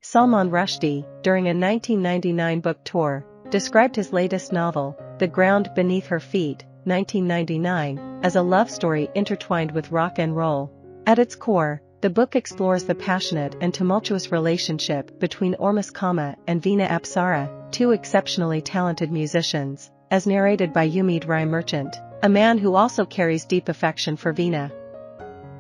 Salman Rushdie, during a 1999 book tour, described his latest novel, The Ground Beneath Her Feet, 1999, as a love story intertwined with rock and roll. At its core, the book explores the passionate and tumultuous relationship between Orpheus and Vina, two exceptionally talented musicians, as narrated by Umid Merchant, a man who also carries deep affection for Vina.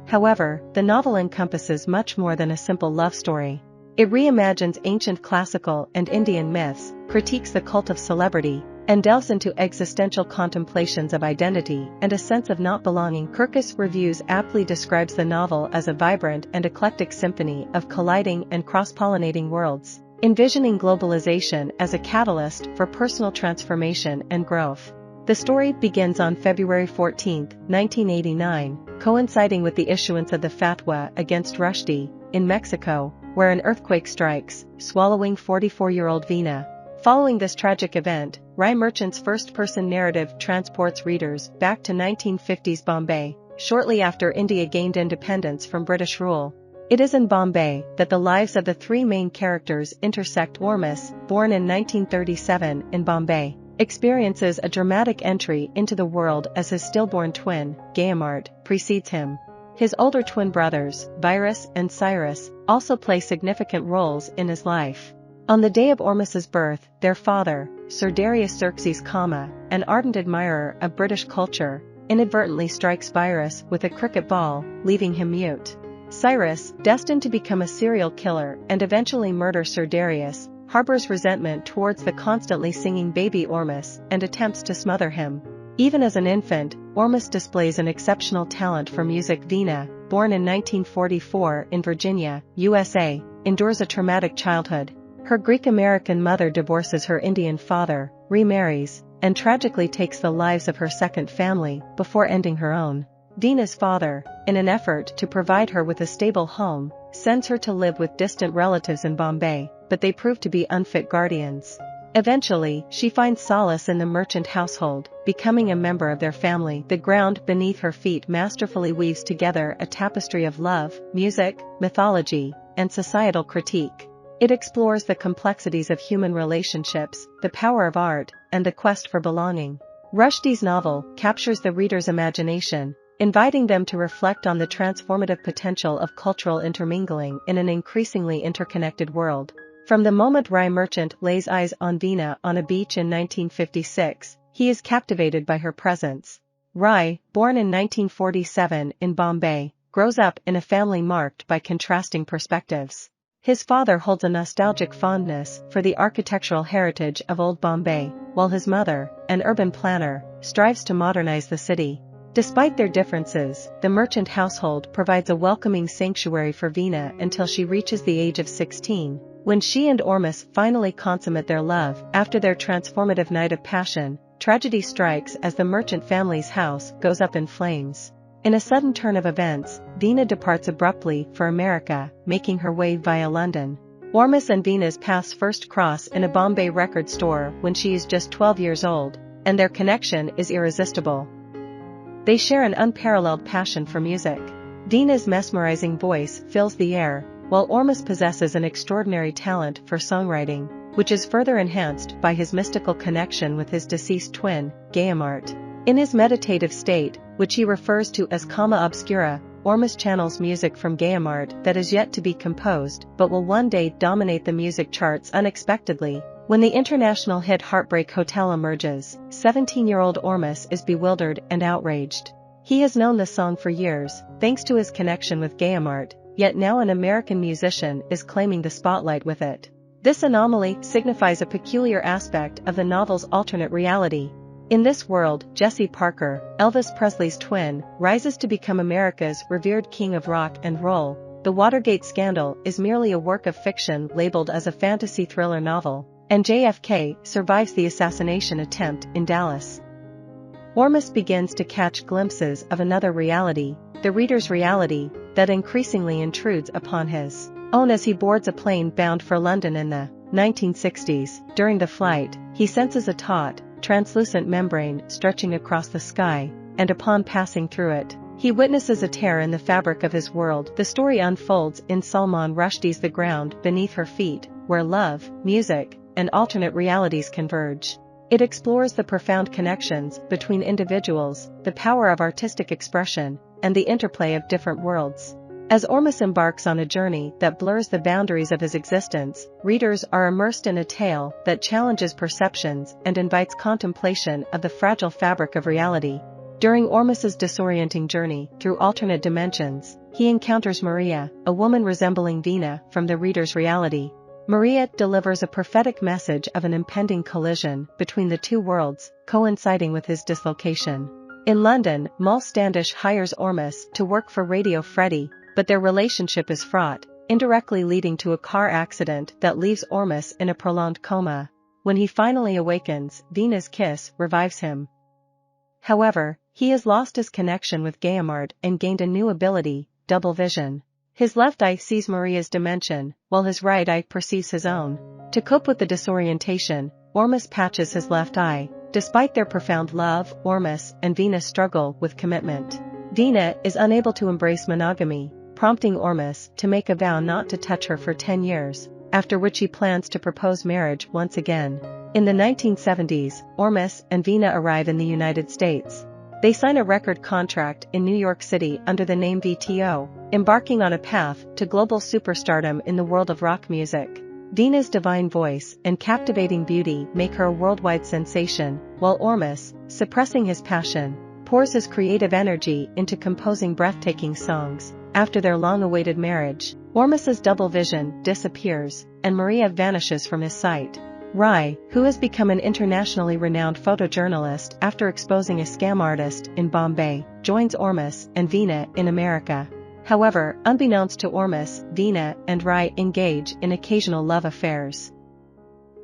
However, the novel encompasses much more than a simple love story. It reimagines ancient classical and Indian myths, critiques the cult of celebrity, and delves into existential contemplations of identity and a sense of not belonging. Kirkus Reviews aptly describes the novel as a vibrant and eclectic symphony of colliding and cross-pollinating worlds, envisioning globalization as a catalyst for personal transformation and growth. The story begins on February 14, 1989, coinciding with the issuance of the fatwa against Rushdie, in Mexico, where an earthquake strikes, swallowing 44-year-old Vina. Following this tragic event, Merchant's first-person narrative transports readers back to 1950s Bombay, shortly after India gained independence from British rule. It is in Bombay that the lives of the three main characters intersect. Orpheus, born in 1937 in Bombay, experiences a dramatic entry into the world as his stillborn twin, Guillemard, precedes him. His older twin brothers, Virus and Cyrus, also play significant roles in his life. On the day of Orpheus's birth, their father, Sir Darius Xerxes, an ardent admirer of British culture, inadvertently strikes Virus with a cricket ball, leaving him mute. Cyrus, destined to become a serial killer and eventually murder Sir Darius, harbors resentment towards the constantly singing baby Orpheus and attempts to smother him. Even as an infant, Orpheus displays an exceptional talent for music. Vina, born in 1944 in Virginia, USA, endures a traumatic childhood. Her Greek-American mother divorces her Indian father, remarries, and tragically takes the lives of her second family before ending her own. Vina's father, in an effort to provide her with a stable home, sends her to live with distant relatives in Bombay, but they prove to be unfit guardians. Eventually, she finds solace in the Merchant household, becoming a member of their family. The Ground Beneath Her Feet masterfully weaves together a tapestry of love, music, mythology, and societal critique. It explores the complexities of human relationships, the power of art, and the quest for belonging. Rushdie's novel captures the reader's imagination, inviting them to reflect on the transformative potential of cultural intermingling in an increasingly interconnected world. From the moment Merchant lays eyes on Vina on a beach in 1956, he is captivated by her presence. Born in 1947 in Bombay, grows up in a family marked by contrasting perspectives. His father holds a nostalgic fondness for the architectural heritage of old Bombay, while his mother, an urban planner, strives to modernize the city. Despite their differences, the Merchant household provides a welcoming sanctuary for Vina until she reaches the age of 16, when she and Orpheus finally consummate their love. After their transformative night of passion, tragedy strikes as the Merchant family's house goes up in flames. In a sudden turn of events, Vina departs abruptly for America, making her way via London. Orpheus and Vina's paths first cross in a Bombay record store when she is just 12 years old, and their connection is irresistible. They share an unparalleled passion for music. Vina's mesmerizing voice fills the air, while Orpheus possesses an extraordinary talent for songwriting, which is further enhanced by his mystical connection with his deceased twin, Guillemard. In his meditative state, which he refers to as calma obscura, Orpheus channels music from Guillemard that is yet to be composed but will one day dominate the music charts unexpectedly. When the international hit Heartbreak Hotel emerges, 17-year-old Orpheus is bewildered and outraged. He has known the song for years, thanks to his connection with Guillemard, yet now an American musician is claiming the spotlight with it. This anomaly signifies a peculiar aspect of the novel's alternate reality. In this world, Jesse Parker, Elvis Presley's twin, rises to become America's revered king of rock and roll. The Watergate scandal is merely a work of fiction labeled as a fantasy thriller novel, and JFK survives the assassination attempt in Dallas. Orpheus begins to catch glimpses of another reality, the reader's reality, that increasingly intrudes upon his own as he boards a plane bound for London in the 1960s. During the flight, he senses a taut, translucent membrane stretching across the sky, and upon passing through it, He witnesses a tear in the fabric of his world. The story unfolds in Salman Rushdie's The Ground Beneath Her Feet, where love, music, and alternate realities converge. It explores the profound connections between individuals, the power of artistic expression, and the interplay of different worlds. As Orpheus embarks on a journey that blurs the boundaries of his existence, readers are immersed in a tale that challenges perceptions and invites contemplation of the fragile fabric of reality. During Orpheus's disorienting journey through alternate dimensions, he encounters Maria, a woman resembling Vina from the reader's reality. Maria delivers a prophetic message of an impending collision between the two worlds, coinciding with his dislocation. In London, Mull Standish hires Orpheus to work for Radio Freddie, but their relationship is fraught, indirectly leading to a car accident that leaves Orpheus in a prolonged coma. When he finally awakens, Vina's kiss revives him. However, he has lost his connection with Guillemard and gained a new ability, double vision. His left eye sees Maria's dimension, while his right eye perceives his own. To cope with the disorientation, Orpheus patches his left eye. Despite their profound love, Orpheus and Vina struggle with commitment. Vina is unable to embrace monogamy, prompting Orpheus to make a vow not to touch her for 10 years, after which he plans to propose marriage once again. In the 1970s, Orpheus and Vina arrive in the United States. They sign a record contract in New York City under the name VTO, embarking on a path to global superstardom in the world of rock music. Vina's divine voice and captivating beauty make her a worldwide sensation, while Orpheus, suppressing his passion, pours his creative energy into composing breathtaking songs. After their long-awaited marriage, Orpheus's double vision disappears, and Maria vanishes from his sight. Rai, who has become an internationally renowned photojournalist after exposing a scam artist in Bombay, joins Orpheus and Vina in America. However, unbeknownst to Orpheus, Vina and Rai engage in occasional love affairs.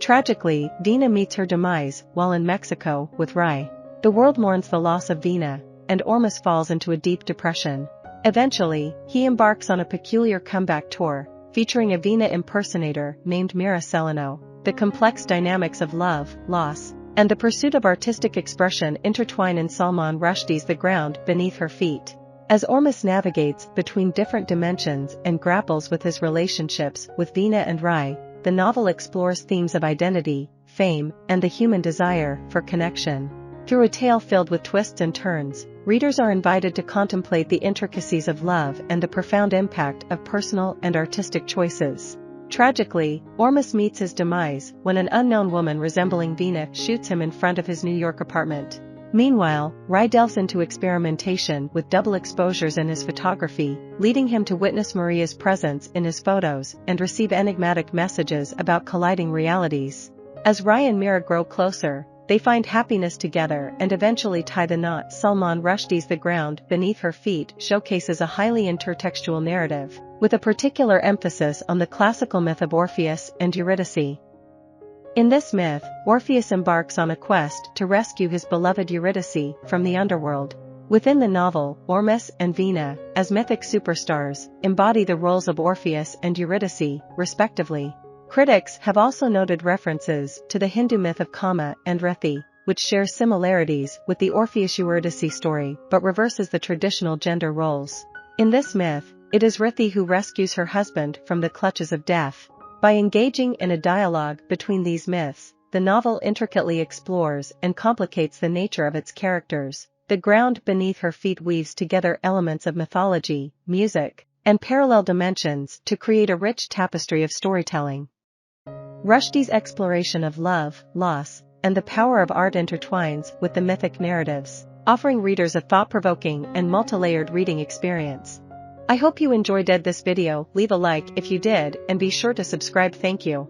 Tragically, Vina meets her demise while in Mexico with Rai. The world mourns the loss of Vina, and Orpheus falls into a deep depression. Eventually, he embarks on a peculiar comeback tour, featuring a Vina impersonator named Mira Celino. The complex dynamics of love, loss, and the pursuit of artistic expression intertwine in Salman Rushdie's The Ground Beneath Her Feet. As Orpheus navigates between different dimensions and grapples with his relationships with Vina and Rai, the novel explores themes of identity, fame, and the human desire for connection. Through a tale filled with twists and turns, readers are invited to contemplate the intricacies of love and the profound impact of personal and artistic choices. Tragically, Orpheus meets his demise when an unknown woman resembling Vina shoots him in front of his New York apartment. Meanwhile, Rai delves into experimentation with double exposures in his photography, leading him to witness Maria's presence in his photos and receive enigmatic messages about colliding realities. As Rai and Mira grow closer, they find happiness together and eventually tie the knot. Salman Rushdie's The Ground Beneath Her Feet showcases a highly intertextual narrative, with a particular emphasis on the classical myth of Orpheus and Eurydice. In this myth, Orpheus embarks on a quest to rescue his beloved Eurydice from the underworld. Within the novel, Orpheus and Vina, as mythic superstars, embody the roles of Orpheus and Eurydice, respectively. Critics have also noted references to the Hindu myth of Kama and Rati, which shares similarities with the Orpheus-Eurydice story but reverses the traditional gender roles. In this myth, it is Rati who rescues her husband from the clutches of death. By engaging in a dialogue between these myths, the novel intricately explores and complicates the nature of its characters. The Ground Beneath Her Feet weaves together elements of mythology, music, and parallel dimensions to create a rich tapestry of storytelling. Rushdie's exploration of love, loss, and the power of art intertwines with the mythic narratives, offering readers a thought-provoking and multi-layered reading experience. I hope you enjoyed this video. Leave a like if you did and be sure to subscribe. Thank you.